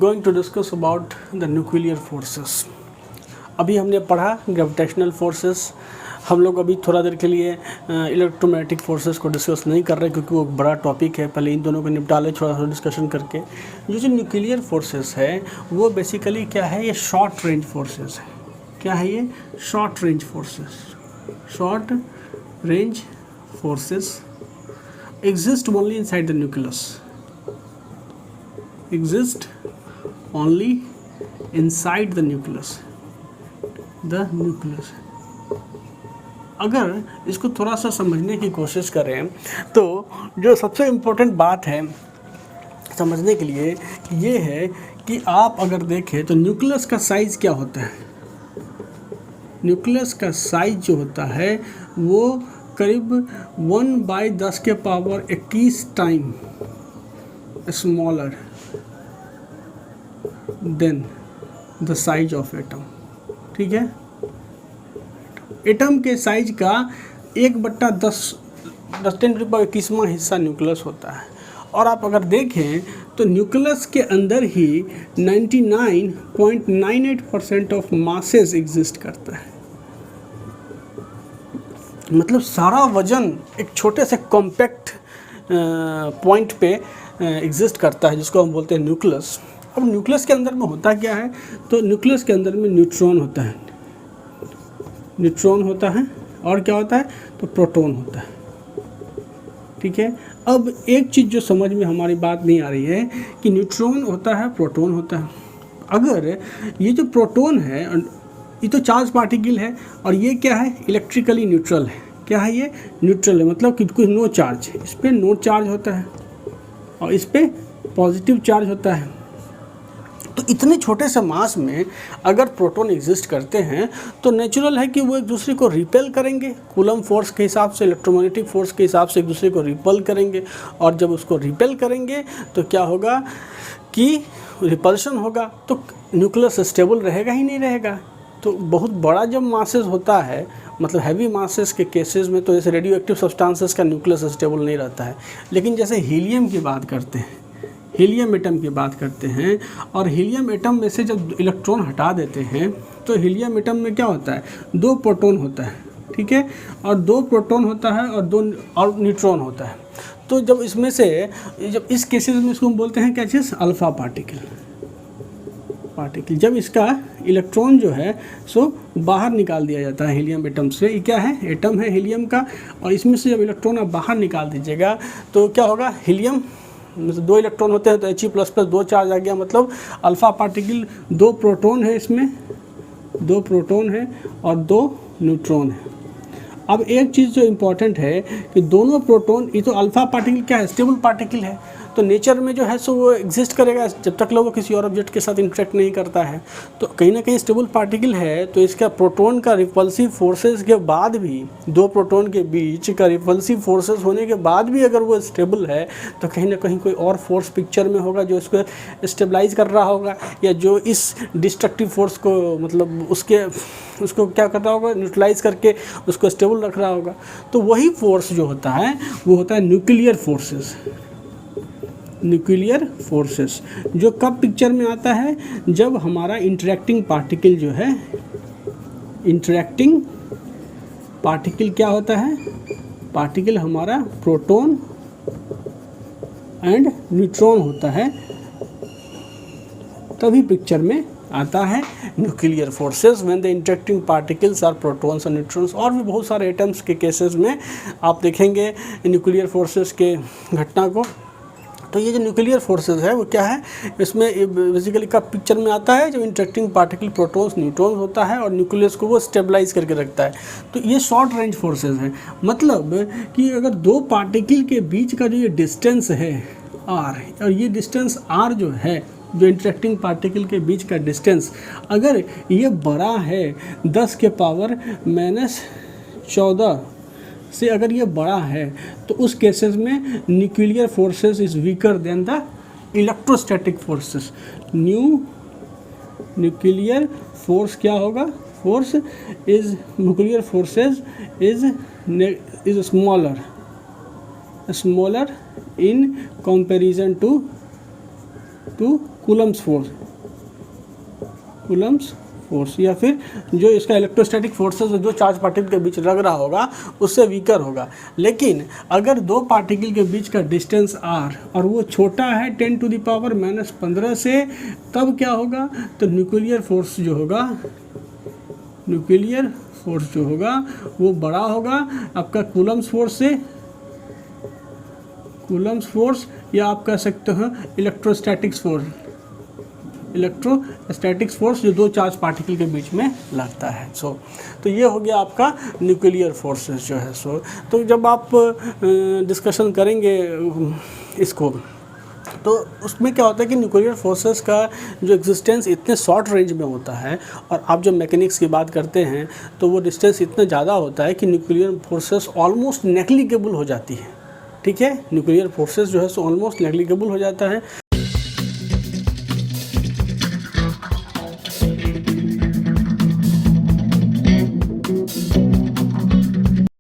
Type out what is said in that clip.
going to discuss about the nuclear forces. अभी हमने पढ़ा ग्रेविटेशनल फोर्सेस. हम लोग अभी थोड़ा देर के लिए इलेक्ट्रोमैग्नेटिक फोर्सेस को डिस्कस नहीं कर रहे क्योंकि वो बड़ा टॉपिक है. पहले इन दोनों को निपटा ले थोड़ा सा डिस्कशन करके. जो न्यूक्लियर फोर्सेस है वो बेसिकली क्या है, ये शॉर्ट रेंज फोर्सेस है. क्या है ये? Short range forces. Short range forces exist only inside the nucleus. Exist only inside the nucleus. The nucleus. अगर इसको थोड़ा सा समझने की कोशिश करें तो जो सबसे इम्पोर्टेंट बात है समझने के लिए ये है कि आप अगर देखें तो न्यूक्लियस का साइज़ क्या होता है. न्यूक्लियस का साइज जो होता है वो करीब 1/10⁻21 time smaller than the size of atom. ठीक है, एटम के साइज का 1/10⁻21वां हिस्सा न्यूक्लियस होता है. और आप अगर देखें तो न्यूक्लियस के अंदर ही 99.98% ऑफ मासेस एग्जिस्ट करता है. मतलब सारा वजन एक छोटे से कॉम्पैक्ट पॉइंट पे एग्जिस्ट करता है जिसको हम बोलते हैं न्यूक्लियस. अब न्यूक्लियस के अंदर में होता क्या है, तो न्यूक्लियस के अंदर में न्यूट्रॉन होता है. न्यूट्रॉन होता है और क्या होता है, तो प्रोटॉन होता है. ठीक है, अब एक चीज़ जो समझ में हमारी बात नहीं आ रही है कि न्यूट्रॉन होता है, प्रोटॉन होता है. अगर ये जो प्रोटॉन है ये तो चार्ज पार्टिकल है और ये क्या है, इलेक्ट्रिकली न्यूट्रल है. क्या है ये? न्यूट्रल है, मतलब कि कोई नो चार्ज. इस पर नो चार्ज होता है और इस पर पॉजिटिव चार्ज होता है. तो इतने छोटे से मास में अगर प्रोटॉन एग्जिस्ट करते हैं तो नेचुरल है कि वो एक दूसरे को रिपेल करेंगे. कूलम फोर्स के हिसाब से, इलेक्ट्रोमैग्नेटिक फोर्स के हिसाब से एक दूसरे को रिपेल करेंगे. और जब उसको रिपेल करेंगे तो क्या होगा कि रिपल्शन होगा. तो न्यूक्लियस स्टेबल रहेगा ही नहीं रहेगा. तो बहुत बड़ा जब मासेस होता है, मतलब हैवी मासेस के केसेस में, तो जैसे रेडियो एक्टिव सब्सटेंसेस का न्यूक्लियस स्टेबल नहीं रहता है. लेकिन जैसे हीलियम की बात करते हैं, हीलियम एटम की बात करते हैं, और हीलियम एटम में से जब इलेक्ट्रॉन हटा देते हैं तो हीलियम एटम में क्या होता है, 2 प्रोटॉन होता है. ठीक है, और 2 प्रोटॉन होता है और 2 न्यूट्रॉन होता है. तो जब इसमें से, जब इस केसेस में इसको हम बोलते हैं क्या चीज़, अल्फ़ा पार्टिकल. जब इसका इलेक्ट्रॉन जो है सो बाहर निकाल दिया जाता है हीलियम एटम से. ये क्या है, एटम है हीलियम का, और इसमें से जब इलेक्ट्रॉन आप बाहर निकाल दीजिएगा तो क्या होगा, हीलियम में 2 इलेक्ट्रॉन होते हैं तो He++ 2 चार्ज आ गया. मतलब अल्फ़ा पार्टिकल 2 प्रोटॉन है, इसमें 2 प्रोटॉन है और 2 न्यूट्रॉन है. अब एक चीज़ जो इम्पॉर्टेंट है कि दोनों प्रोटॉन, ये तो अल्फ़ा पार्टिकल क्या है, स्टेबल पार्टिकल है. तो नेचर में जो है सो वो एग्जिस्ट करेगा जब तक लोग किसी और ऑब्जेक्ट के साथ इंटरेक्ट नहीं करता है. तो कहीं ना कहीं स्टेबल पार्टिकल है, तो इसका प्रोटॉन का रिपल्सिव फोर्सेस के बाद भी, 2 प्रोटॉन के बीच का रिपल्सिव फोर्सेस होने के बाद भी अगर वो स्टेबल है तो कहीं ना कहीं कोई और फोर्स पिक्चर में होगा जो इसको स्टेबलाइज कर रहा होगा, या जो इस डिस्ट्रक्टिव फोर्स को, मतलब उसको क्या कर रहा होगा, न्यूट्रलाइज करके उसको स्टेबल रख रहा होगा. तो वही फोर्स जो होता है वो होता है न्यूक्लियर फोर्सेस. न्यूक्लियर फोर्सेस जो कब पिक्चर में आता है, जब हमारा इंटरेक्टिंग पार्टिकल जो है, इंटरेक्टिंग पार्टिकल क्या होता है, पार्टिकल हमारा प्रोटॉन एंड न्यूट्रॉन होता है, तभी पिक्चर में आता है nuclear forces. When the interacting particles are protons और न्यूट्रॉन्स. और भी बहुत सारे एटम्स के केसेस में आप देखेंगे न्यूक्लियर फोर्सेस के घटना को. तो ये जो न्यूक्लियर फोर्सेस है वो क्या है, इसमें बेसिकली कब पिक्चर में आता है, जब इंटरेक्टिंग पार्टिकल प्रोटॉन्स न्यूट्रॉन्स होता है और न्यूक्लियस को वो स्टेबलाइज करके रखता है. तो ये शॉर्ट रेंज फोर्सेस हैं. मतलब कि अगर 2 पार्टिकल के बीच का जो ये डिस्टेंस है r, और ये डिस्टेंस r जो है, जो इंटरेक्टिंग पार्टिकल के बीच का डिस्टेंस, अगर ये बड़ा है 10⁻14 से, अगर ये बड़ा है तो उस केसेस में nuclear forces is weaker than the electrostatic forces. Nuclear force क्या होगा, force is, nuclear forces is smaller in comparison to to Coulomb's force, या फिर जो इसका इलेक्ट्रोस्टैटिक फोर्सेस जो चार्ज पार्टिकल के बीच लग रहा होगा उससे वीकर होगा। लेकिन अगर दो पार्टिकल के बीच का डिस्टेंस r और वो छोटा है 10⁻⁻15 से, तब क्या होगा, तो न्यूक्लियर फोर्स जो होगा वो बड़ा होगा आपका कूलम्स फोर्स या आप कह सकते हैं इलेक्ट्रोस्टैटिक्स फोर्स जो दो चार्ज पार्टिकल के बीच में लगता है। तो ये हो गया आपका न्यूक्लियर फोर्सेस जो है। तो जब आप डिस्कशन करेंगे इसको, तो उसमें क्या होता है कि न्यूक्लियर फोर्सेस का जो एग्जिस्टेंस इतने शॉर्ट रेंज में होता है, और आप जब मैकेनिक्स की बात करते हैं तो वो डिस्टेंस इतना ज़्यादा होता है कि न्यूक्लियर फोर्सेस ऑलमोस्ट नेग्लिजिबल हो जाती है। ठीक है, न्यूक्लियर फोर्सेस जो है सो ऑलमोस्ट नेग्लिजिबल हो जाता है।